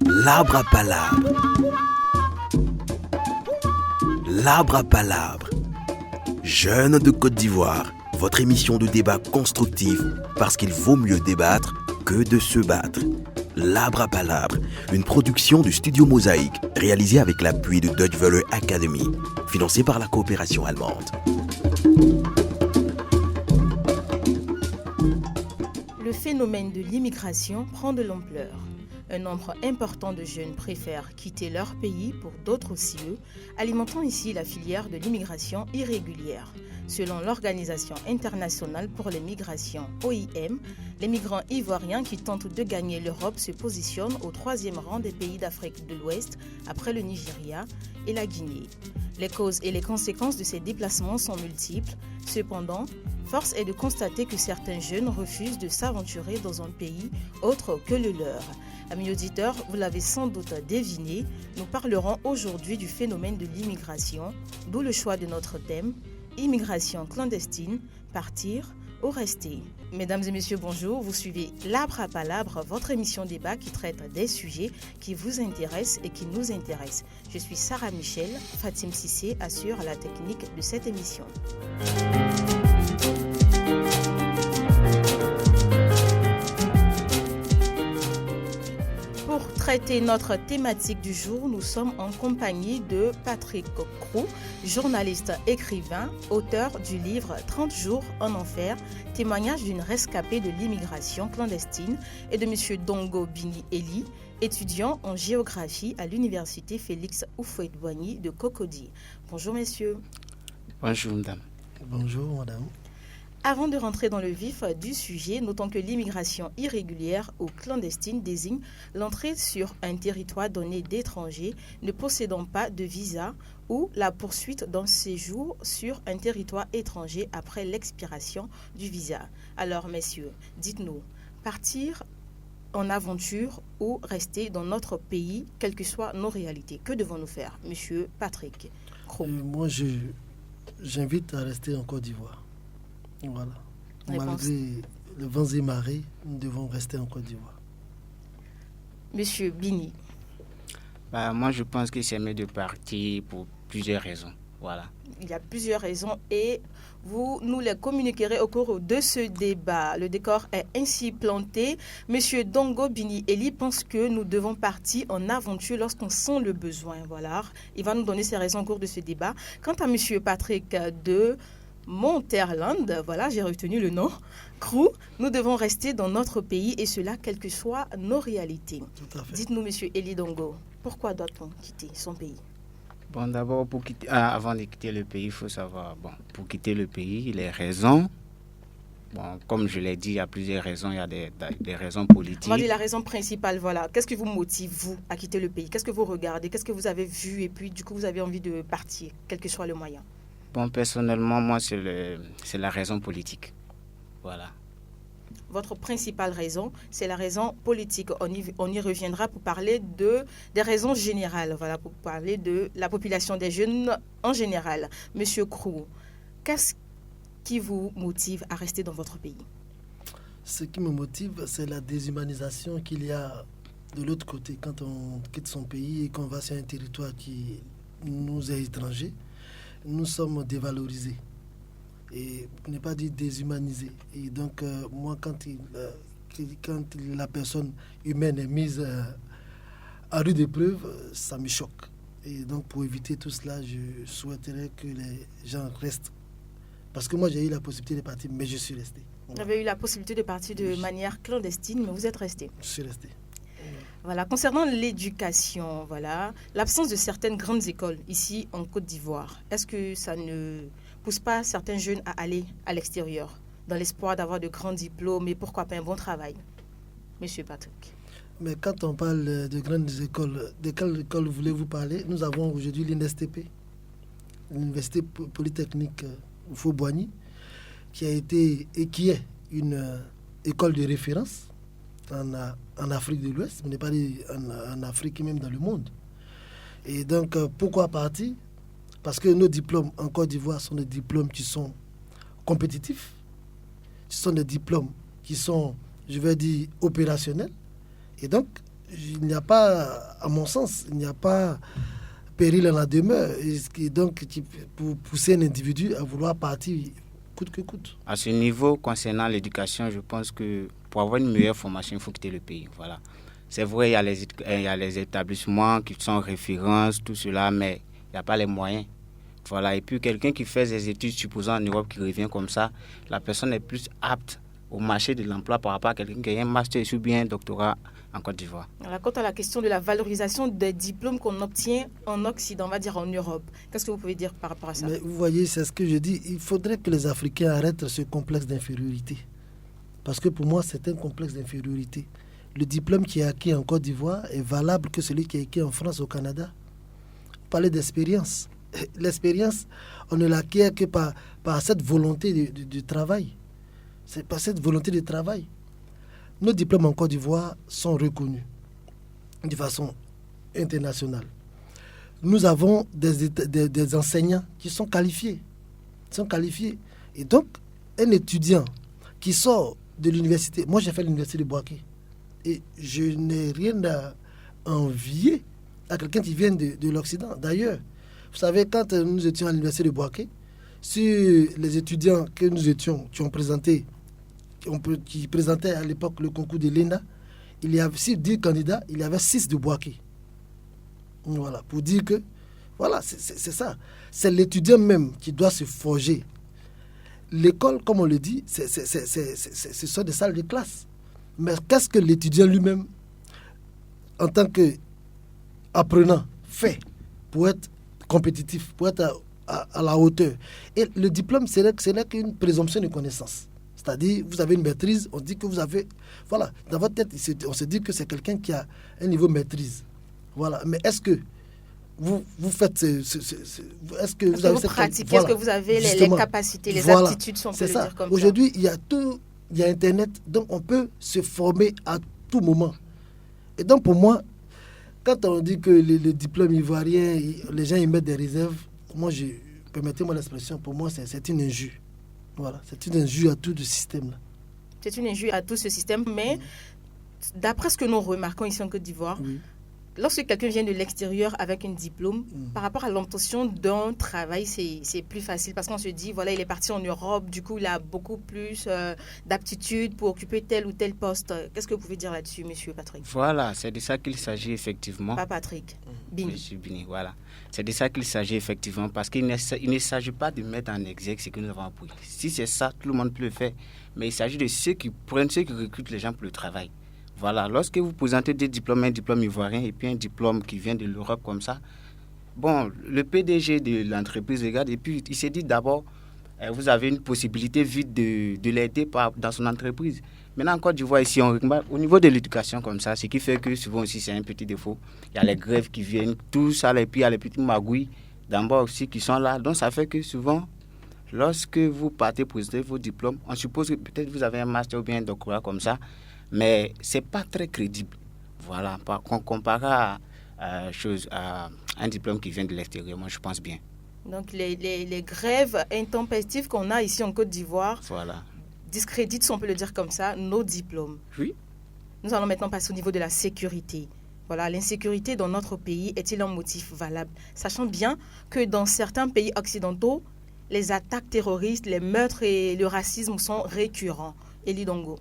L'arbre à palabre. L'arbre à palabre. Jeunes de Côte d'Ivoire, votre émission de débat constructif parce qu'il vaut mieux débattre que de se battre. L'arbre à palabre, une production du Studio Mosaïque, réalisée avec l'appui de Deutsche Welle Academy, financée par la coopération allemande. Le phénomène de l'immigration prend de l'ampleur. Un nombre important de jeunes préfèrent quitter leur pays pour d'autres cieux, alimentant ici la filière de l'immigration irrégulière. Selon l'Organisation internationale pour les migrations OIM, les migrants ivoiriens qui tentent de gagner l'Europe se positionnent au 3e rang des pays d'Afrique de l'Ouest, après le Nigeria et la Guinée. Les causes et les conséquences de ces déplacements sont multiples. Cependant, force est de constater que certains jeunes refusent de s'aventurer dans un pays autre que le leur. Amis auditeurs, vous l'avez sans doute deviné, nous parlerons aujourd'hui du phénomène de l'immigration, d'où le choix de notre thème, immigration clandestine, partir ou rester. Mesdames et messieurs, bonjour, vous suivez L'arbre à palabre, votre émission débat qui traite des sujets qui vous intéressent et qui nous intéressent. Je suis Sarah Michel, Fatim Sissé assure la technique de cette émission. Pour traiter notre thématique du jour, nous sommes en compagnie de Patrick Crou, journaliste écrivain, auteur du livre 30 jours en enfer, témoignage d'une rescapée de l'immigration clandestine, et de M. Dongo Bini Eli, étudiant en géographie à l'université Félix Houphouët-Boigny de Cocody. Bonjour messieurs. Bonjour madame. Bonjour madame. Avant de rentrer dans le vif du sujet, notons que l'immigration irrégulière ou clandestine désigne l'entrée sur un territoire donné d'étrangers ne possédant pas de visa ou la poursuite d'un séjour sur un territoire étranger après l'expiration du visa. Alors messieurs, dites-nous, partir en aventure ou rester dans notre pays, quelles que soient nos réalités, que devons-nous faire? Monsieur Patrick Crou. Moi, j'invite à rester en Côte d'Ivoire. Voilà. Malgré le vents et marées, nous devons rester en Côte d'Ivoire. Monsieur Bini. Moi, je pense que c'est mieux de partir pour plusieurs raisons. Voilà. Il y a plusieurs raisons et vous nous les communiquerez au cours de ce débat. Le décor est ainsi planté. Monsieur Dongo Bini Eli pense que nous devons partir en aventure lorsqu'on sent le besoin. Voilà. Il va nous donner ses raisons au cours de ce débat. Quant à monsieur Patrick de Monterland, voilà, j'ai retenu le nom, Crou, nous devons rester dans notre pays et cela, quelles que soient nos réalités. Tout à fait. Dites-nous, monsieur Eli Dongo, pourquoi doit-on quitter son pays? Bon, d'abord, avant de quitter le pays, il faut savoir, pour quitter le pays, les raisons, comme je l'ai dit, il y a plusieurs raisons, il y a des raisons politiques. On va dire la raison principale, voilà. Qu'est-ce qui vous motive, vous, à quitter le pays? Qu'est-ce que vous regardez? Qu'est-ce que vous avez vu? Et puis, du coup, vous avez envie de partir, quel que soit le moyen. Personnellement, moi, c'est la raison politique. Voilà. Votre principale raison, c'est la raison politique. On y reviendra pour parler des raisons générales, voilà, pour parler de la population des jeunes en général. Monsieur Crou, qu'est-ce qui vous motive à rester dans votre pays? Ce qui me motive, c'est la déshumanisation qu'il y a de l'autre côté quand on quitte son pays et qu'on va sur un territoire qui nous est étranger. Nous sommes dévalorisés et pour ne pas dire déshumanisés. Et donc, moi, quand la personne humaine est mise à rude épreuve, ça me choque. Et donc, pour éviter tout cela, je souhaiterais que les gens restent. Parce que moi, j'ai eu la possibilité de partir, mais je suis resté. Vous avez eu la possibilité de partir de manière clandestine, mais vous êtes resté. Je suis resté. Voilà. Concernant l'éducation, voilà, l'absence de certaines grandes écoles ici en Côte d'Ivoire, est-ce que ça ne pousse pas certains jeunes à aller à l'extérieur dans l'espoir d'avoir de grands diplômes et pourquoi pas un bon travail? Monsieur Patrick. Mais quand on parle de grandes écoles, de quelle école voulez-vous parler? Nous avons aujourd'hui l'INSTP, l'Université Polytechnique Houphouët-Boigny, qui a été et qui est une école de référence en Afrique de l'Ouest, mais pas en Afrique et même dans le monde. Et donc, pourquoi partir? Parce que nos diplômes en Côte d'Ivoire sont des diplômes qui sont compétitifs, ce sont des diplômes qui sont, je vais dire, opérationnels. Et donc, il n'y a pas, à mon sens, il n'y a pas péril en la demeure. Et donc, pour pousser un individu à vouloir partir coûte que coûte. À ce niveau, concernant l'éducation, je pense que pour avoir une meilleure formation, il faut quitter le pays. Voilà. C'est vrai, il y a les établissements qui sont références, tout cela, mais il n'y a pas les moyens. Voilà. Et puis, quelqu'un qui fait des études, supposons en Europe, qui revient comme ça, la personne est plus apte au marché de l'emploi par rapport à quelqu'un qui a un master ou bien un doctorat en Côte d'Ivoire. Alors, quant à la question de la valorisation des diplômes qu'on obtient en Occident, on va dire en Europe, qu'est-ce que vous pouvez dire par rapport à ça? Mais vous voyez, c'est ce que je dis. Il faudrait que les Africains arrêtent ce complexe d'infériorité. Parce que pour moi, c'est un complexe d'infériorité. Le diplôme qui est acquis en Côte d'Ivoire est valable que celui qui est acquis en France, au Canada. Vous parlez d'expérience. L'expérience, on ne l'acquiert que par cette volonté de travail. C'est par cette volonté de travail. Nos diplômes en Côte d'Ivoire sont reconnus de façon internationale. Nous avons des enseignants qui sont qualifiés. Et donc, un étudiant qui sort de l'université, moi j'ai fait l'université de Bouaké, et je n'ai rien à envier à quelqu'un qui vient de l'Occident. D'ailleurs, vous savez, quand nous étions à l'université de Bouaké, sur les étudiants que nous étions, qui présentaient à l'époque le concours de l'ENA, il y avait, sur 10 candidats, il y avait 6 de Bouaké. Voilà, pour dire que, voilà, c'est ça. C'est l'étudiant même qui doit se forger. L'école, comme on le dit, ce sont des salles de classe. Mais qu'est-ce que l'étudiant lui-même, en tant qu'apprenant, fait pour être compétitif, pour être à la hauteur? Et le diplôme, ce n'est qu'une présomption de connaissance. C'est-à-dire, vous avez une maîtrise, on dit que vous avez... Voilà, dans votre tête, on se dit que c'est quelqu'un qui a un niveau maîtrise. Voilà, mais est-ce que vous faites... est-ce que vous avez pratiquez, voilà, est-ce que vous avez les capacités, les aptitudes, si on peut le dire comme ça? Aujourd'hui, il y a tout, il y a Internet, donc on peut se former à tout moment. Et donc, pour moi, quand on dit que le diplôme ivoirien, les gens y mettent des réserves, moi, permettez-moi l'expression, pour moi, c'est une injure. Voilà, c'est une injure à tout le système. C'est une injure à tout ce système, mais d'après ce que nous remarquons ici en Côte d'Ivoire, lorsque quelqu'un vient de l'extérieur avec un diplôme, par rapport à l'obtention d'un travail, c'est plus facile parce qu'on se dit, voilà, il est parti en Europe, du coup, il a beaucoup plus d'aptitudes pour occuper tel ou tel poste. Qu'est-ce que vous pouvez dire là-dessus, monsieur Patrick? Voilà, c'est de ça qu'il s'agit effectivement. Pas Patrick, Bini. Monsieur Bini, voilà. C'est de ça qu'il s'agit effectivement parce qu'il ne s'agit pas de mettre en exergue ce que nous avons appris. Si c'est ça, tout le monde peut le faire. Mais il s'agit de ceux qui recrutent les gens pour le travail. Voilà, lorsque vous présentez des diplômes, un diplôme ivoirien et puis un diplôme qui vient de l'Europe comme ça, bon, le PDG de l'entreprise regarde et puis il s'est dit d'abord, vous avez une possibilité vite de l'aider dans son entreprise. Maintenant, en Côte d'Ivoire, ici, au niveau de l'éducation comme ça, ce qui fait que souvent aussi c'est un petit défaut. Il y a les grèves qui viennent, tout ça, et puis il y a les petites magouilles d'en bas aussi qui sont là. Donc ça fait que souvent, lorsque vous partez présenter vos diplômes, on suppose que peut-être vous avez un master ou bien un doctorat comme ça, mais ce n'est pas très crédible. Voilà, comparé à un diplôme qui vient de l'extérieur, moi je pense bien. Donc les grèves intempestives qu'on a ici en Côte d'Ivoire discréditent, si on peut le dire comme ça, nos diplômes. Oui. Nous allons maintenant passer au niveau de la sécurité. Voilà, l'insécurité dans notre pays est-il un motif valable? Sachant bien que dans certains pays occidentaux, les attaques terroristes, les meurtres et le racisme sont récurrents. Eli Dongo.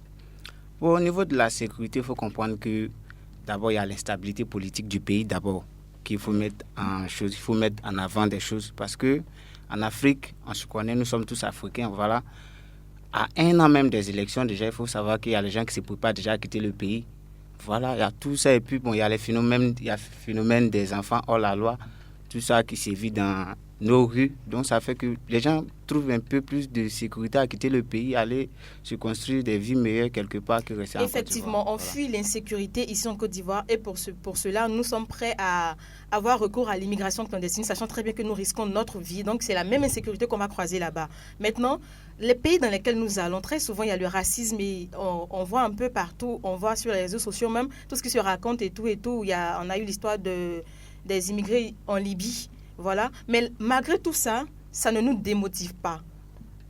Bon, au niveau de la sécurité, il faut comprendre que d'abord, il y a l'instabilité politique du pays d'abord qu'il faut mettre en avant des choses parce que en Afrique, on se connaît, nous sommes tous africains, voilà. À un an même des élections, déjà, il faut savoir qu'il y a les gens qui se préparent déjà à quitter le pays. Voilà, il y a tout ça et puis bon, il y a le phénomène des enfants hors la loi, tout ça qui sévit dans nos rues. Donc ça fait que les gens trouvent un peu plus de sécurité à quitter le pays, aller se construire des vies meilleures quelque part que rester en Côte d'Ivoire. Effectivement, on fuit l'insécurité ici en Côte d'Ivoire et pour cela, nous sommes prêts à avoir recours à l'immigration clandestine, sachant très bien que nous risquons notre vie. Donc c'est la même insécurité qu'on va croiser là-bas. Maintenant, les pays dans lesquels nous allons, très souvent, il y a le racisme et on voit un peu partout, on voit sur les réseaux sociaux même, tout ce qui se raconte et tout. On a eu l'histoire des immigrés en Libye. Voilà. Mais malgré tout ça, ça ne nous démotive pas.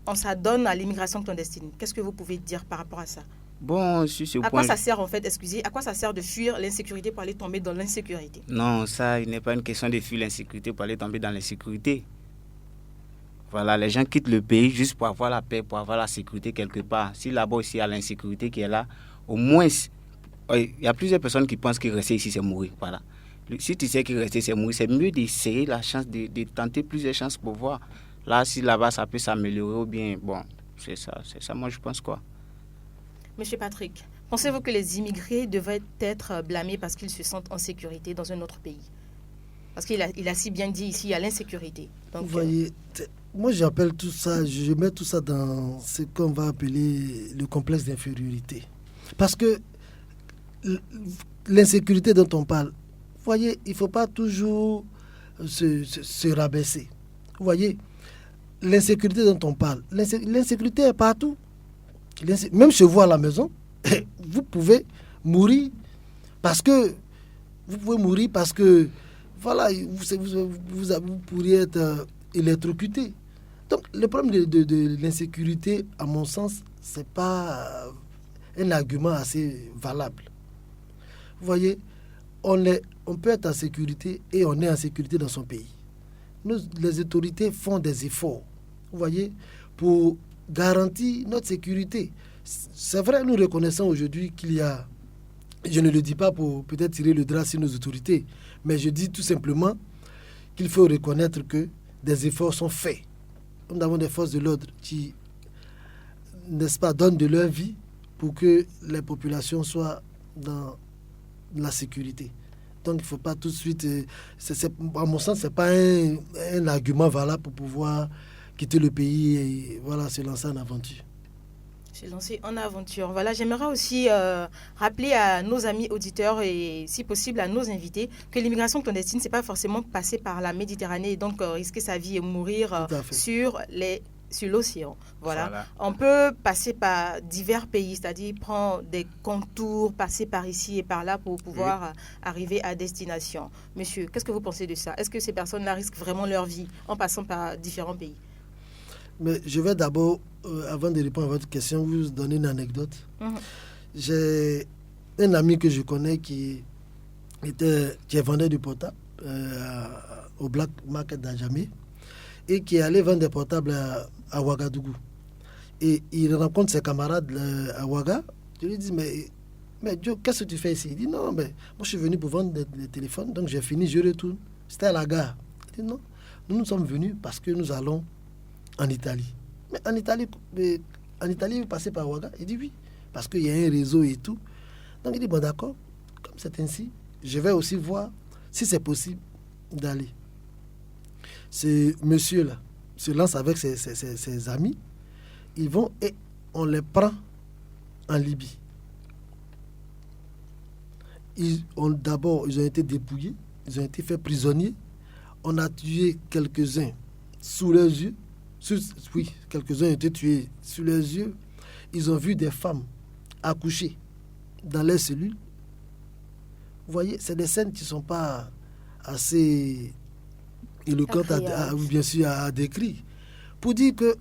On s'adonne à l'immigration clandestine. Qu'est-ce que vous pouvez dire par rapport à ça? Bon, sur ce À point... quoi ça sert en fait, excusez, à quoi ça sert de fuir l'insécurité pour aller tomber dans l'insécurité? Non, ça, il n'est pas une question de fuir l'insécurité pour aller tomber dans l'insécurité. Voilà, les gens quittent le pays juste pour avoir la paix, pour avoir la sécurité quelque part. Si là-bas aussi il y a l'insécurité qui est là, au moins, il y a plusieurs personnes qui pensent que rester ici, c'est mourir. Voilà. Si tu sais que rester, c'est mourir, c'est mieux d'essayer la chance, de tenter plusieurs chances pour voir. Là, si là-bas, ça peut s'améliorer ou bien, bon, c'est ça, moi je pense quoi. Monsieur Patrick, pensez-vous que les immigrés devraient être blâmés parce qu'ils se sentent en sécurité dans un autre pays? Parce qu'il a si bien dit ici, il y a l'insécurité. Donc, Vous voyez, moi j'appelle tout ça, je mets tout ça dans ce qu'on va appeler le complexe d'infériorité. Parce que l'insécurité dont on parle, vous voyez, il ne faut pas toujours se rabaisser. Vous voyez, l'insécurité dont on parle, l'insécurité est partout. Même chez vous à la maison, vous pouvez mourir parce que voilà, vous pourriez être électrocuté. Donc le problème de l'insécurité, à mon sens, c'est pas un argument assez valable. Vous voyez, on peut être en sécurité et on est en sécurité dans son pays. Les autorités font des efforts, vous voyez, pour garantir notre sécurité. C'est vrai, nous reconnaissons aujourd'hui qu'il y a, je ne le dis pas pour peut-être tirer le drap sur nos autorités, mais je dis tout simplement qu'il faut reconnaître que des efforts sont faits. Nous avons des forces de l'ordre qui, n'est-ce pas, donnent de leur vie pour que les populations soient dans la sécurité. Donc il ne faut pas tout de suite, à mon sens, ce n'est pas un argument valable pour pouvoir quitter le pays et voilà, se lancer en aventure. Se lancer en aventure. Voilà, j'aimerais aussi rappeler à nos amis auditeurs et si possible à nos invités que l'immigration clandestine, c'est pas forcément passer par la Méditerranée et donc risquer sa vie et mourir sur l'océan. Voilà. On peut passer par divers pays, c'est-à-dire prendre des contours, passer par ici et par là pour pouvoir arriver à destination. Monsieur, qu'est-ce que vous pensez de ça? Est-ce que ces personnes-là risquent vraiment leur vie en passant par différents pays? Mais je vais d'abord, avant de répondre à votre question, vous donner une anecdote. J'ai un ami que je connais qui vendait du portable au Black Market d'Adjamé et qui est allé vendre des portables à Ouagadougou. Et il rencontre ses camarades à Ouaga. Je lui dis, mais Joe, qu'est-ce que tu fais ici? Il dit, non, mais moi je suis venu pour vendre des téléphones, donc j'ai fini, je retourne. C'était à la gare. Il dit, non, nous sommes venus parce que nous allons en Italie. Mais en Italie, vous passez par Ouaga? Il dit oui, parce qu'il y a un réseau et tout. Donc il dit, bon d'accord, comme c'est ainsi, je vais aussi voir si c'est possible d'aller. Ce monsieur-là se lance avec ses amis. Ils vont et on les prend en Libye. D'abord, ils ont été dépouillés, ils ont été faits prisonniers. On a tué quelques-uns sous leurs yeux. Oui, quelques-uns ont été tués sous leurs yeux. Ils ont vu des femmes accoucher dans leurs cellules. Vous voyez, c'est des scènes qui ne sont pas assez éloquentes, bien sûr, à décrire. Pour dire que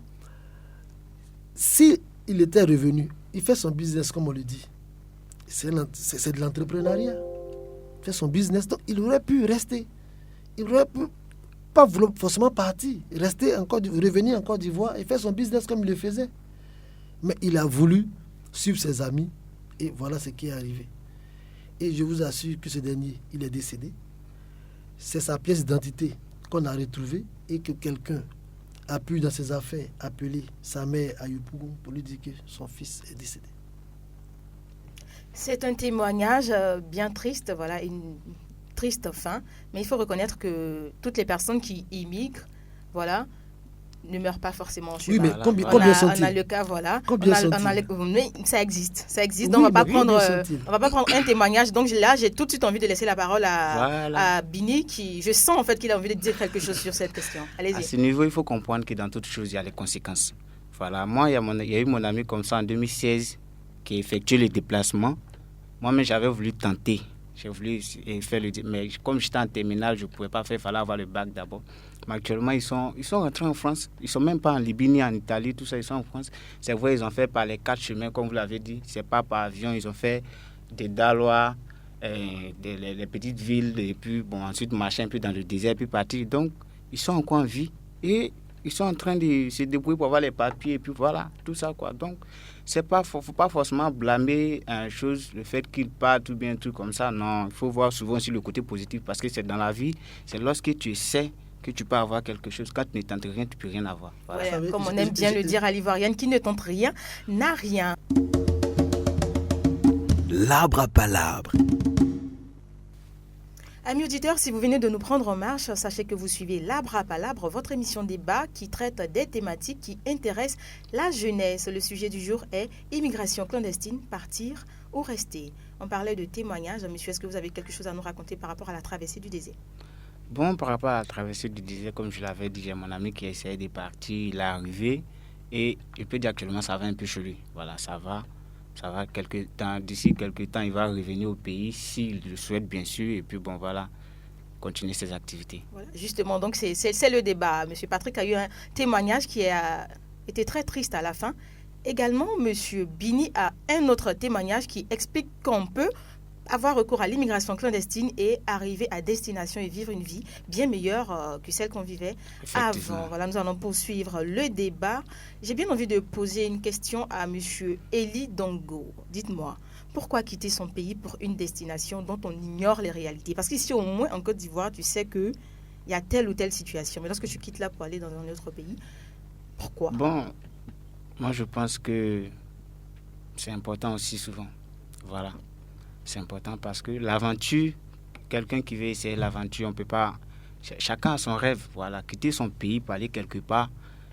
s'il était revenu, il fait son business, comme on le dit. C'est de l'entrepreneuriat. Il fait son business. Donc, il aurait pu rester. Il aurait pu pas vouloir forcément partir, revenir en Côte d'Ivoire et faire son business comme il le faisait. Mais il a voulu suivre ses amis et voilà ce qui est arrivé. Et je vous assure que ce dernier, il est décédé. C'est sa pièce d'identité qu'on a retrouvée et que quelqu'un a pu, dans ses affaires, appeler sa mère à Yopougon pour lui dire que son fils est décédé. C'est un témoignage bien triste, voilà, une triste fin, mais il faut reconnaître que toutes les personnes qui immigrent, voilà, ne meurent pas forcément en chemin. Oui, mais combien sont-ils? On a le cas, voilà. Combien mais ça existe. Oui, donc on va pas prendre un témoignage. Donc là, j'ai tout de suite envie de laisser la parole à Bini, je sens en fait qu'il a envie de dire quelque chose sur cette question. Allez-y. À ce niveau, il faut comprendre que dans toute chose, il y a les conséquences. Voilà, moi, il y a eu mon ami comme ça en 2016 qui a effectué le déplacement. Moi-même, j'avais voulu tenter J'ai voulu faire le diplôme. Mais comme j'étais en terminale, je ne pouvais pas faire. Il fallait avoir le bac d'abord. Mais actuellement, ils sont rentrés en France. Ils ne sont même pas en Libye ni en Italie, tout ça. Ils sont en France. C'est vrai, ils ont fait par les 4 chemins, comme vous l'avez dit. Ce n'est pas par avion. Ils ont fait des Dalois, les petites villes, et puis ensuite marcher un peu dans le désert, puis partir. Donc, ils sont encore en vie. Et ils sont en train de se débrouiller pour avoir les papiers, et puis voilà, tout ça, quoi. Donc, il ne faut pas forcément blâmer le fait qu'ils partent ou bien un truc comme ça. Non, il faut voir souvent aussi le côté positif, parce que c'est dans la vie, c'est lorsque tu sais que tu peux avoir quelque chose. Quand tu ne tentes rien, tu ne peux rien avoir. Voilà. Ouais, comme on aime bien le dire à l'Ivoirienne, qui ne tente rien n'a rien. L'arbre à palabre. Amis auditeurs, si vous venez de nous prendre en marche, sachez que vous suivez L'Arbre à Palabre, votre émission débat qui traite des thématiques qui intéressent la jeunesse. Le sujet du jour est immigration clandestine, partir ou rester. On parlait de témoignages. Monsieur, est-ce que vous avez quelque chose à nous raconter par rapport à la traversée du désert? Bon, par rapport à la traversée du désert, comme je l'avais dit, j'ai mon ami qui a essayé de partir, il est arrivé et il peut dire actuellement ça va un peu chez lui. Voilà, ça va quelques temps. D'ici quelques temps, il va revenir au pays s'il le souhaite, bien sûr. Et puis, continuer ses activités. Voilà, justement, donc c'est le débat. Monsieur Patrick a eu un témoignage qui a été très triste à la fin. Également, Monsieur Bini a un autre témoignage qui explique qu'on peut avoir recours à l'immigration clandestine et arriver à destination et vivre une vie bien meilleure que celle qu'on vivait avant. Voilà, nous allons poursuivre le débat. J'ai bien envie de poser une question à Monsieur Eli Dongo. Dites-moi, pourquoi quitter son pays pour une destination dont on ignore les réalités? Parce qu'ici, au moins, en Côte d'Ivoire, tu sais qu'il y a telle ou telle situation. Mais lorsque tu quittes là pour aller dans un autre pays, pourquoi? Bon, moi, je pense que c'est important aussi souvent. Voilà. C'est important parce que l'aventure, quelqu'un qui veut essayer l'aventure, on peut pas... Chacun a son rêve, voilà. Quitter son pays pour aller quelque part,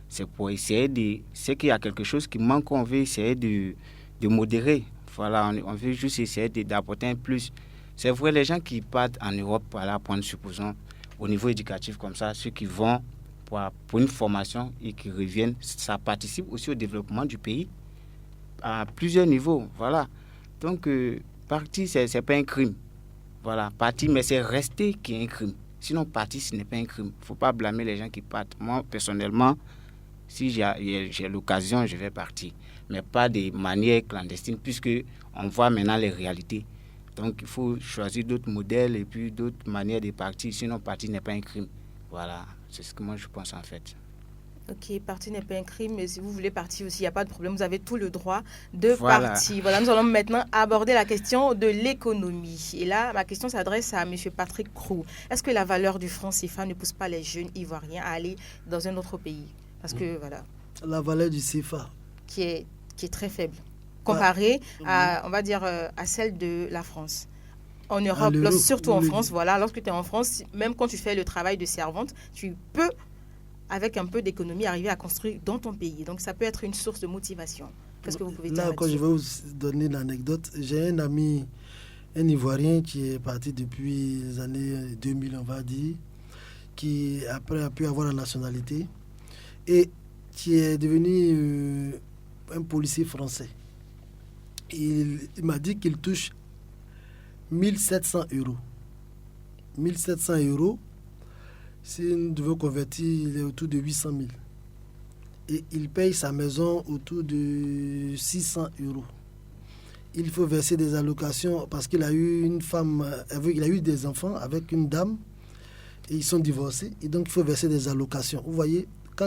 c'est pour essayer de... C'est qu'il y a quelque chose qui manque, on veut essayer de modérer. Voilà, on veut juste essayer d'apporter un plus. C'est vrai, les gens qui partent en Europe pour aller apprendre, supposons, au niveau éducatif comme ça, ceux qui vont pour une formation et qui reviennent, ça participe aussi au développement du pays à plusieurs niveaux, voilà. Donc... partir, c'est pas un crime. Voilà, partir, mais c'est rester qui est un crime. Sinon, partir, ce n'est pas un crime. Il ne faut pas blâmer les gens qui partent. Moi, personnellement, si j'ai l'occasion, je vais partir. Mais pas de manière clandestine, puisque on voit maintenant les réalités. Donc, il faut choisir d'autres modèles et puis d'autres manières de partir. Sinon, partir n'est pas un crime. Voilà, c'est ce que moi, je pense en fait. Ok, partir n'est pas un crime, mais si vous voulez partir aussi, il n'y a pas de problème, vous avez tout le droit de partir. Voilà, nous allons maintenant aborder la question de l'économie. Et là, ma question s'adresse à M. Patrick Crou. Est-ce que la valeur du franc CFA ne pousse pas les jeunes ivoiriens à aller dans un autre pays? Parce que, voilà. La valeur du CFA. Qui est très faible, comparée à, on va dire, à celle de la France. En Europe, surtout en France, voilà, lorsque tu es en France, même quand tu fais le travail de servante, tu peux... avec un peu d'économie, arriver à construire dans ton pays. Donc, ça peut être une source de motivation. Qu'est-ce que vous pouvez dire là-dessus? Je vais vous donner une anecdote. J'ai un ami, un Ivoirien qui est parti depuis les années 2000, on va dire, qui après a pu avoir la nationalité et qui est devenu un policier français. Il m'a dit qu'il touche 1700 euros. 1700 euros. Si nous devons convertir, il est autour de 800 000. Et il paye sa maison autour de 600 euros. Il faut verser des allocations parce qu'il a eu une femme, il a eu des enfants avec une dame et ils sont divorcés. Et donc il faut verser des allocations. Vous voyez, il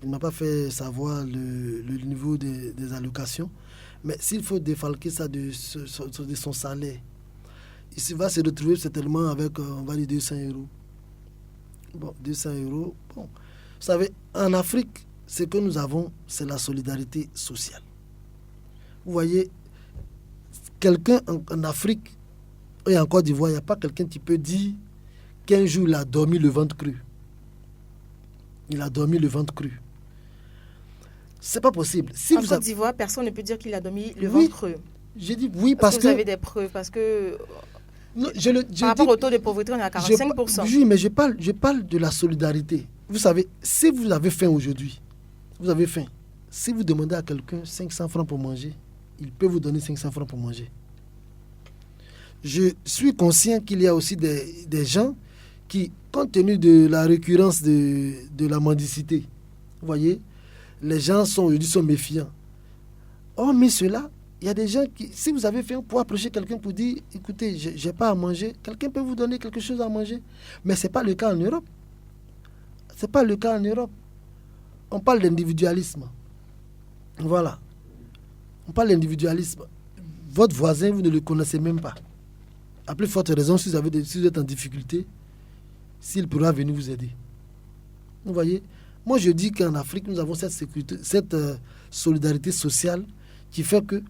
ne m'a pas fait savoir le niveau des allocations, mais s'il faut défalquer ça de son salaire, il va se retrouver certainement avec, on va dire, 200 euros. Bon, 200 euros. Bon. Vous savez, en Afrique, ce que nous avons, c'est la solidarité sociale. Vous voyez, quelqu'un en Afrique et en Côte d'Ivoire, il n'y a pas quelqu'un qui peut dire qu'un jour, il a dormi le ventre cru. Il a dormi le ventre cru. C'est pas possible. En Côte d'Ivoire, personne ne peut dire qu'il a dormi le ventre cru. J'ai dit oui parce que... Vous avez des preuves, parce que... Non, par rapport au taux de pauvreté, on est à 45%. Oui, mais je parle de la solidarité. Vous savez, si vous avez faim aujourd'hui, vous avez faim. Si vous demandez à quelqu'un 500 francs pour manger, il peut vous donner 500 francs pour manger. je suis conscient qu'il y a aussi des gens qui, compte tenu de la récurrence de la mendicité, vous voyez, les gens aujourd'hui sont méfiants. Hormis cela, il y a des gens qui, si vous avez faim, pour approcher quelqu'un pour dire, écoutez, je n'ai pas à manger, quelqu'un peut vous donner quelque chose à manger. Mais ce n'est pas le cas en Europe. Ce n'est pas le cas en Europe. On parle d'individualisme. Voilà. On parle d'individualisme. Votre voisin, vous ne le connaissez même pas. À plus forte raison, si vous êtes en difficulté, s'il pourra venir vous aider. Vous voyez, moi je dis qu'en Afrique, nous avons cette sécurité, cette solidarité sociale qui fait que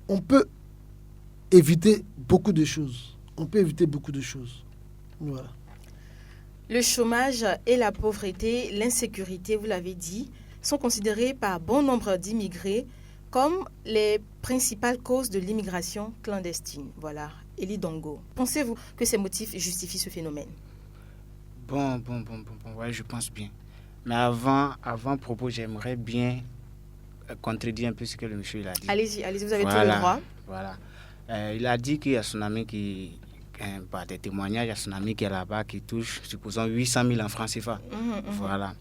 on peut éviter beaucoup de choses. On peut éviter beaucoup de choses. Voilà. Le chômage et la pauvreté, l'insécurité, vous l'avez dit, sont considérés par bon nombre d'immigrés comme les principales causes de l'immigration clandestine. Voilà, Elie Dongo. Pensez-vous que ces motifs justifient ce phénomène? Bon, ouais, je pense bien. Mais avant propos, j'aimerais bien contredire un peu ce que le monsieur il a dit. Allez-y, vous avez tout le droit. Voilà. Il a dit qu'il y a son ami qui, par des témoignages, il y a son ami qui est là-bas, qui touche, supposons, 800 000 en francs CFA. Voilà.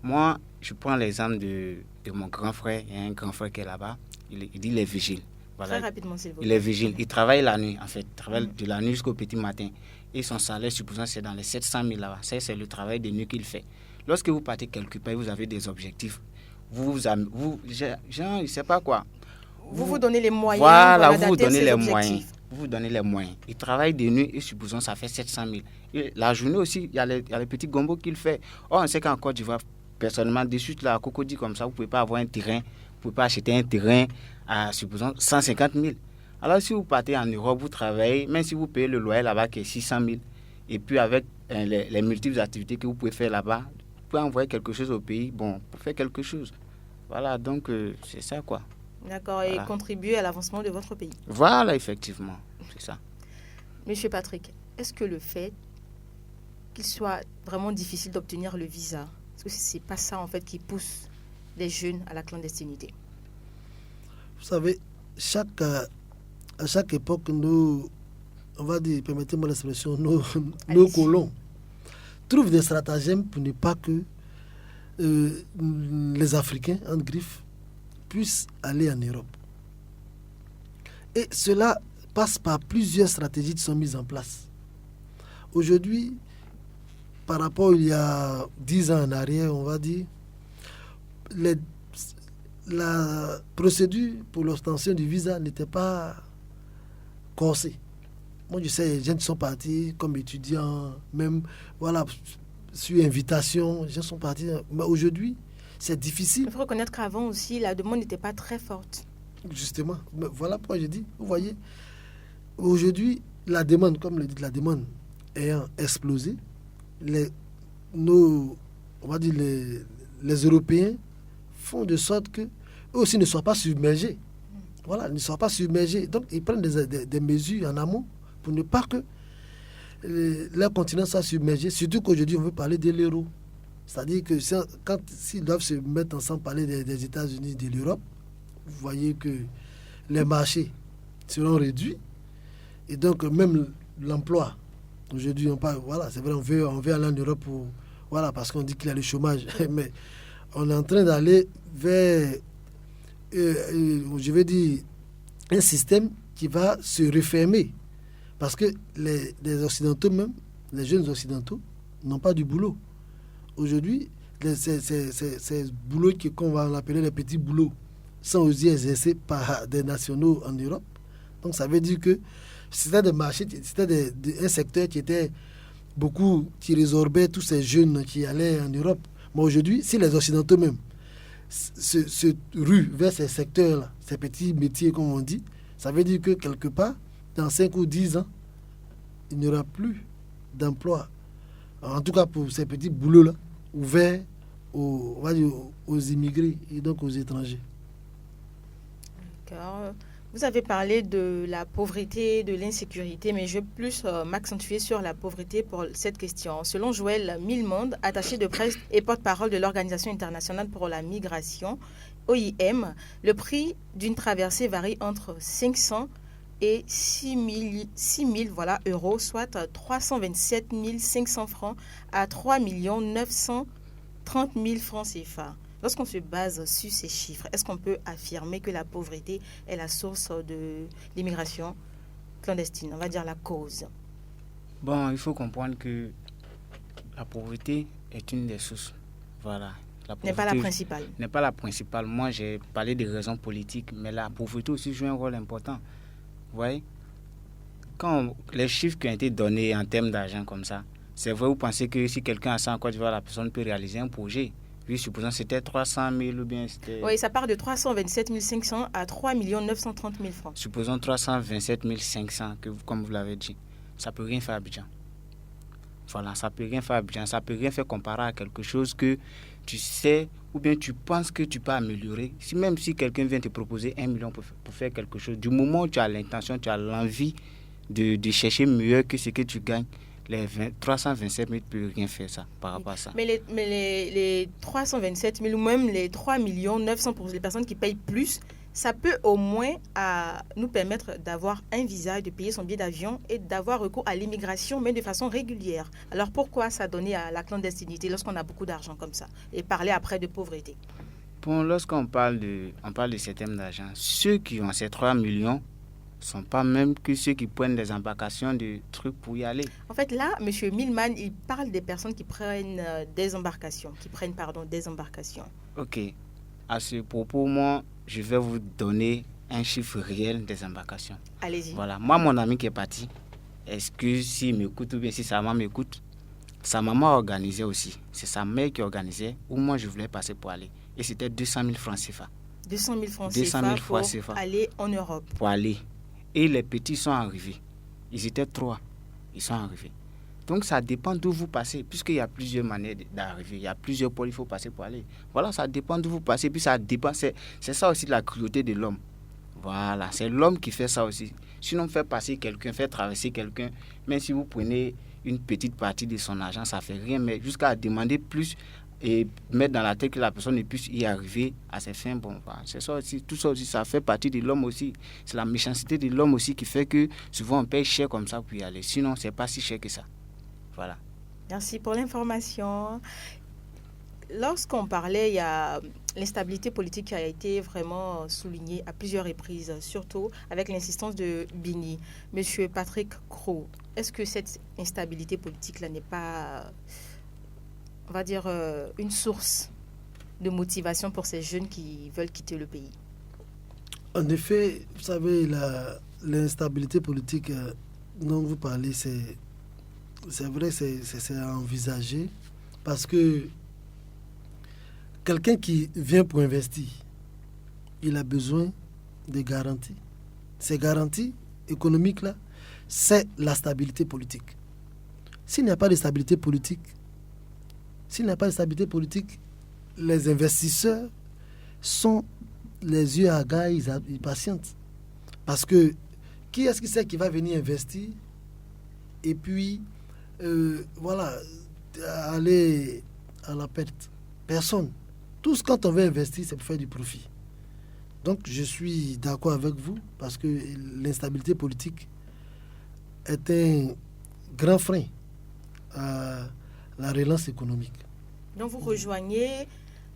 Moi, je prends l'exemple de mon grand frère. Il y a un grand frère qui est là-bas. Il dit qu'il est vigile. Voilà. Très rapidement, s'il vous plaît. Il est vigile. Il travaille la nuit, en fait. Il travaille de la nuit jusqu'au petit matin. Et son salaire, supposons, c'est dans les 700 000 là-bas. Ça, c'est le travail de nuit qu'il fait. Lorsque vous partez quelque part, vous avez des objectifs. Vous genre, je sais pas quoi. Vous donnez les moyens. Voilà, vous donnez les moyens. Vous donnez les moyens. Il travaille de nuit et supposons, ça fait 700 000. Et la journée aussi, il y a les petits gombos qu'il fait. Oh, on sait qu'en Côte d'Ivoire, personnellement, de suite, là, à Cocody, comme ça, vous ne pouvez pas avoir un terrain. Vous ne pouvez pas acheter un terrain à, supposons, 150 000. Alors, si vous partez en Europe, vous travaillez, même si vous payez le loyer là-bas qui est 600 000, et puis avec les multiples activités que vous pouvez faire là-bas, vous pouvez envoyer quelque chose au pays, bon, pour faire quelque chose. Voilà, donc c'est ça, quoi. D'accord, et contribuer à l'avancement de votre pays. Voilà, effectivement, c'est ça. Monsieur Patrick, est-ce que le fait qu'il soit vraiment difficile d'obtenir le visa, est-ce que ce n'est pas ça, en fait, qui pousse les jeunes à la clandestinité? Vous savez, à chaque époque, on va dire, permettez-moi l'expression, nos colons trouvent des stratagèmes pour ne pas que les Africains, en griffe, puissent aller en Europe. Et cela passe par plusieurs stratégies qui sont mises en place. Aujourd'hui, par rapport il y a 10 ans en arrière, on va dire, la procédure pour l'obtention du visa n'était pas corsée. Moi, je sais, les gens qui sont partis comme étudiants, même, voilà, sur invitation, les gens sont partis. Mais aujourd'hui, c'est difficile. Il faut reconnaître qu'avant aussi, la demande n'était pas très forte. Justement, mais voilà pourquoi je dis, vous voyez, aujourd'hui, la demande, comme le dit, la demande ayant explosé, on va dire les Européens font de sorte que eux aussi ne soient pas submergés. Voilà, ne soient pas submergés. Donc, ils prennent des mesures en amont pour ne pas que leur continent soit submergé. Surtout qu'aujourd'hui, on veut parler de l'euro. C'est-à-dire que s'ils doivent se mettre ensemble, parler des États-Unis, de l'Europe, vous voyez que les marchés seront réduits. Et donc, même l'emploi, aujourd'hui, on parle, voilà, c'est vrai, on veut aller en Europe voilà, parce qu'on dit qu'il y a le chômage. Mais on est en train d'aller vers, je vais dire, un système qui va se refermer. Parce que les Occidentaux même, les jeunes Occidentaux, n'ont pas du boulot. Aujourd'hui, ces boulots qu'on va appeler les petits boulots sont aussi exercés par des nationaux en Europe. Donc ça veut dire que c'était des marchés, c'était un secteur qui résorbait tous ces jeunes qui allaient en Europe. Mais aujourd'hui, si les Occidentaux même se ruent vers ces secteurs-là, ces petits métiers comme on dit, ça veut dire que quelque part, dans 5 ou 10 ans, il n'y aura plus d'emploi. En tout cas pour ces petits boulots-là, ouverts aux immigrés et donc aux étrangers. D'accord. Vous avez parlé de la pauvreté, de l'insécurité, mais je vais plus m'accentuer sur la pauvreté pour cette question. Selon Joël Milmonde, attaché de presse et porte-parole de l'Organisation internationale pour la migration, OIM, le prix d'une traversée varie entre 500 et 6 000 voilà, euros, soit 327 500 francs à 3 930 000 francs CFA. Lorsqu'on se base sur ces chiffres, est-ce qu'on peut affirmer que la pauvreté est la source de l'immigration clandestine, on va dire la cause? Bon, il faut comprendre que la pauvreté est une des sources. Voilà. La N'est pas la principale. N'est pas la principale. Moi, j'ai parlé des raisons politiques, mais la pauvreté aussi joue un rôle important. Vous voyez, quand les chiffres qui ont été donnés en termes d'argent comme ça, c'est vrai, vous pensez que si quelqu'un a ça en Côte d'Ivoire, la personne peut réaliser un projet. Oui, supposons que c'était 300 000 ou bien c'était... Oui, ça part de 327 500 à 3 930 000 francs. Supposons 327 500, comme vous l'avez dit. Ça ne peut rien faire à Abidjan. Voilà, ça ne peut rien faire à Abidjan. Ça ne peut rien faire comparé à quelque chose que tu sais ou bien tu penses que tu peux améliorer. Même si quelqu'un vient te proposer 1 million pour faire quelque chose, du moment où tu as l'intention, tu as l'envie de chercher mieux que ce que tu gagnes, les 327 000 ne peuvent rien faire ça par rapport à ça. Mais les 327 000 ou même les 3 900 pour les personnes qui payent plus, ça peut au moins nous permettre d'avoir un visa, de payer son billet d'avion et d'avoir recours à l'immigration, mais de façon régulière. Alors pourquoi s'adonner à la clandestinité lorsqu'on a beaucoup d'argent comme ça et parler après de pauvreté? Bon, lorsqu'on parle de ces thèmes d'argent, ceux qui ont ces 3 millions ne sont pas même que ceux qui prennent des embarcations de trucs pour y aller. En fait, là, M. Milman, il parle des personnes qui prennent des embarcations, des embarcations. Ok. À ce propos, moi, je vais vous donner un chiffre réel des embarcations. Allez-y. Voilà. Moi, mon ami qui est parti, est-ce que s'il m'écoute ou bien si sa maman m'écoute, sa maman organisait aussi. C'est sa mère qui organisait ou moi, je voulais passer pour aller. Et c'était 200 000 francs CFA. 200 000 francs 200 000 CFA pour CFA. aller en Europe. Pour aller. Et les petits sont arrivés. Ils étaient 3. Ils sont arrivés. Donc, ça dépend d'où vous passez, puisqu'il y a plusieurs manières d'arriver. Il y a plusieurs pôles, il faut passer pour aller. Voilà, ça dépend d'où vous passez. Puis, ça dépend. C'est ça aussi la cruauté de l'homme. Voilà, c'est l'homme qui fait ça aussi. Sinon, faire passer quelqu'un, faire traverser quelqu'un, même si vous prenez une petite partie de son argent, ça ne fait rien. Mais jusqu'à demander plus et mettre dans la tête que la personne ne puisse y arriver à ses fins, bon, voilà, c'est ça aussi. Tout ça aussi, ça fait partie de l'homme aussi. C'est la méchanceté de l'homme aussi qui fait que souvent on paye cher comme ça pour y aller. Sinon, ce n'est pas si cher que ça. Voilà. Merci pour l'information. Lorsqu'on parlait, il y a l'instabilité politique qui a été vraiment soulignée à plusieurs reprises, surtout avec l'insistance de Bini. Monsieur Patrick Crowe, est-ce que cette instabilité politique-là n'est pas, on va dire, une source de motivation pour ces jeunes qui veulent quitter le pays? En effet, vous savez, l'instabilité politique dont vous parlez, c'est vrai, c'est à envisager parce que quelqu'un qui vient pour investir, il a besoin de garanties. Ces garanties économiques-là, c'est la stabilité politique. S'il n'y a pas de stabilité politique, les investisseurs sont les yeux à gars, ils patientent. Parce que qui est-ce qui sait qui va venir investir et puis voilà, aller à la perte? Personne. Tous, quand on veut investir, c'est pour faire du profit. Donc, je suis d'accord avec vous parce que l'instabilité politique est un grand frein à la relance économique. Donc, vous rejoignez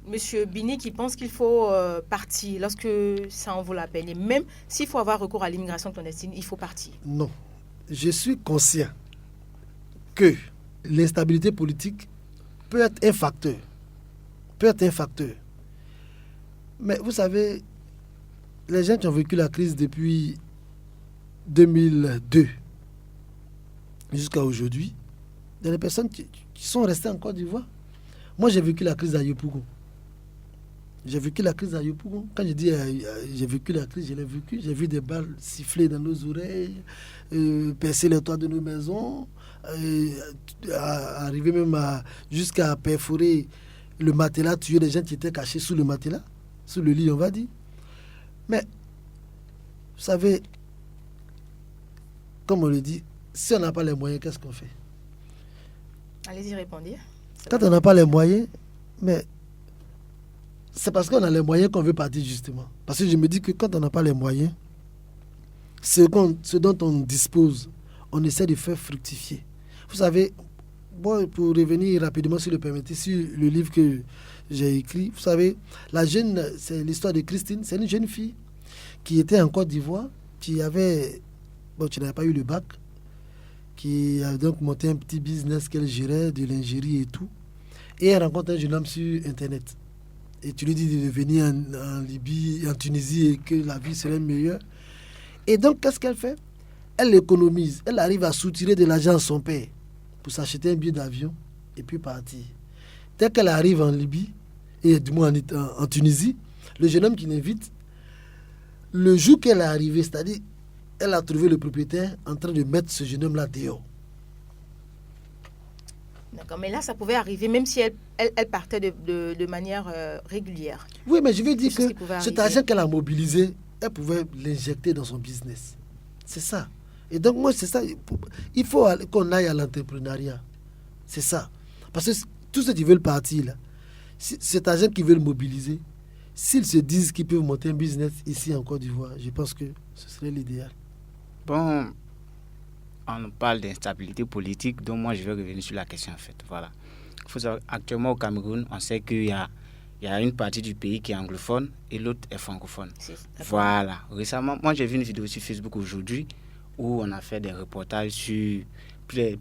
M. Bini qui pense qu'il faut partir lorsque ça en vaut la peine. Et même s'il faut avoir recours à l'immigration clandestine, il faut partir. Non. Je suis conscient que l'instabilité politique peut être un facteur. Mais vous savez, les gens qui ont vécu la crise depuis 2002 jusqu'à aujourd'hui, il y a des personnes qui sont restées en Côte d'Ivoire. Moi, j'ai vécu la crise à Yopougon. Quand je dis j'ai vécu la crise, je l'ai vécu. J'ai vu des balles siffler dans nos oreilles, percer les toits de nos maisons, arriver même jusqu'à perforer le matelas, tuer les gens qui étaient cachés sous le matelas, sous le lit, on va dire. Mais, vous savez, comme on le dit, si on n'a pas les moyens, qu'est-ce qu'on fait? Allez-y, répondez. Quand on n'a pas les moyens, mais c'est parce qu'on a les moyens qu'on veut partir, justement. Parce que je me dis que quand on n'a pas les moyens, ce dont on dispose, on essaie de faire fructifier. Vous savez, bon, pour revenir rapidement, si le permettez, sur le livre que j'ai écrit, vous savez, c'est l'histoire de Christine, c'est une jeune fille qui était en Côte d'Ivoire, qui n'avait pas eu le bac, qui a donc monté un petit business qu'elle gérait, de lingerie et tout. Et elle rencontre un jeune homme sur Internet. Et tu lui dis de venir en Libye, en Tunisie, et que la vie serait meilleure. Et donc, qu'est-ce qu'elle fait? Elle économise. Elle arrive à soutirer de l'argent à son père pour s'acheter un billet d'avion et puis partir. Dès qu'elle arrive en Libye, et du moins en Tunisie, le jeune homme qui l'invite, le jour qu'elle est arrivée, c'est-à-dire, elle a trouvé le propriétaire en train de mettre ce jeune homme-là dehors. D'accord, mais là, ça pouvait arriver même si elle partait de manière régulière. Oui, mais je veux dire que cet argent qu'elle a mobilisé, elle pouvait l'injecter dans son business. C'est ça. Et donc, moi, c'est ça. Il faut qu'on aille à l'entrepreneuriat. C'est ça. Parce que tous ceux qui veulent partir, là, cet argent qu'ils veulent mobiliser, s'ils se disent qu'ils peuvent monter un business ici en Côte d'Ivoire, je pense que ce serait l'idéal. Bon, on parle d'instabilité politique, donc moi je vais revenir sur la question en fait. Voilà. Faut savoir, actuellement au Cameroun, on sait qu'il y a une partie du pays qui est anglophone et l'autre est francophone. Voilà. Récemment, moi j'ai vu une vidéo sur Facebook aujourd'hui où on a fait des reportages sur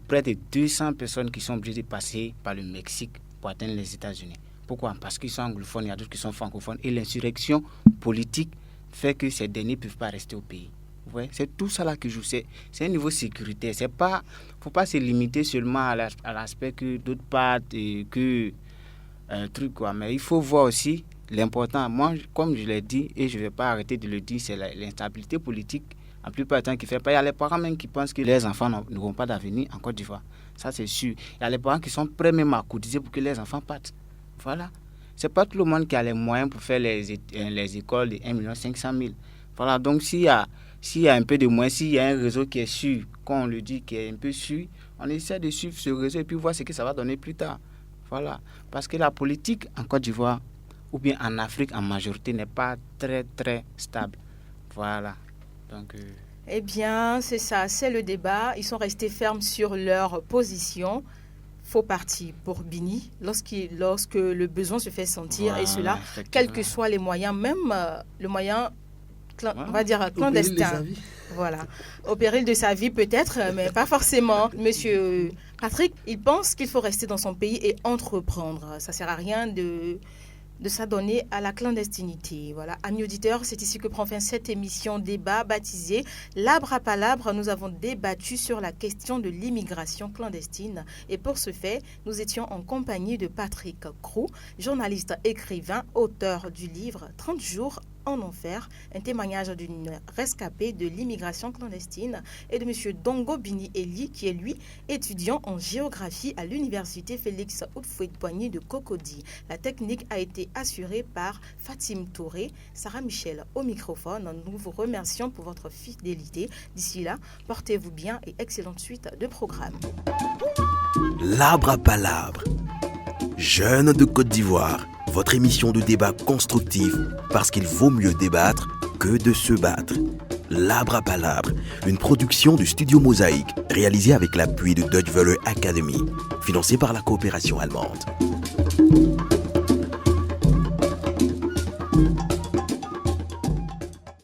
près de 200 personnes qui sont obligées de passer par le Mexique pour atteindre les États-Unis. Pourquoi? Parce qu'ils sont anglophones, il y a d'autres qui sont francophones et l'insurrection politique fait que ces derniers ne peuvent pas rester au pays. Ouais, c'est tout ça là qui joue. C'est un niveau sécuritaire. Il ne faut pas se limiter seulement à l'aspect que d'autres partent et que truc quoi. Mais il faut voir aussi l'important. Moi, comme je l'ai dit et je ne vais pas arrêter de le dire, c'est l'instabilité politique. En plupart du temps, qui fait pas. Il y a les parents même qui pensent que les enfants n'auront pas d'avenir en Côte d'Ivoire. Ça, c'est sûr. Il y a les parents qui sont prêts même à cotiser pour que les enfants partent. Voilà. C'est pas tout le monde qui a les moyens pour faire les écoles de 1 500 000. Voilà. Donc, s'il y a un peu de moins, s'il y a un réseau qui est sûr, quand on le dit, qui est un peu sûr, on essaie de suivre ce réseau et puis voir ce que ça va donner plus tard. Voilà. Parce que la politique en Côte d'Ivoire, ou bien en Afrique en majorité, n'est pas très, très stable. Voilà. Donc, Eh bien, c'est ça, c'est le débat. Ils sont restés fermes sur leur position. Faux parti pour Bini lorsque le besoin se fait sentir, voilà, et cela, quels que soient les moyens, même le moyen, on va dire, clandestin. Voilà. Au péril de sa vie peut-être, mais pas forcément. Monsieur Patrick, il pense qu'il faut rester dans son pays et entreprendre. Ça ne sert à rien de s'adonner à la clandestinité. Voilà. Amis auditeurs, c'est ici que prend fin cette émission débat baptisée Labre à Palabre. Nous avons débattu sur la question de l'immigration clandestine. Et pour ce fait, nous étions en compagnie de Patrick Crou, journaliste écrivain, auteur du livre 30 jours en enfer, un témoignage d'une rescapée de l'immigration clandestine, et de M. Dongo Bini Eli, qui est lui étudiant en géographie à l'université Félix Houphouët-Boigny de Cocody. La technique a été assurée par Fatim Touré, Sarah Michel au microphone. Nous vous remercions pour votre fidélité. D'ici là, portez-vous bien et excellente suite de programmes. Labre à Palabre, Jeunes de Côte d'Ivoire, votre émission de débat constructif parce qu'il vaut mieux débattre que de se battre. Labre à Palabre, une production du Studio Mosaïque réalisée avec l'appui de Deutsche Welle Academy, financée par la coopération allemande.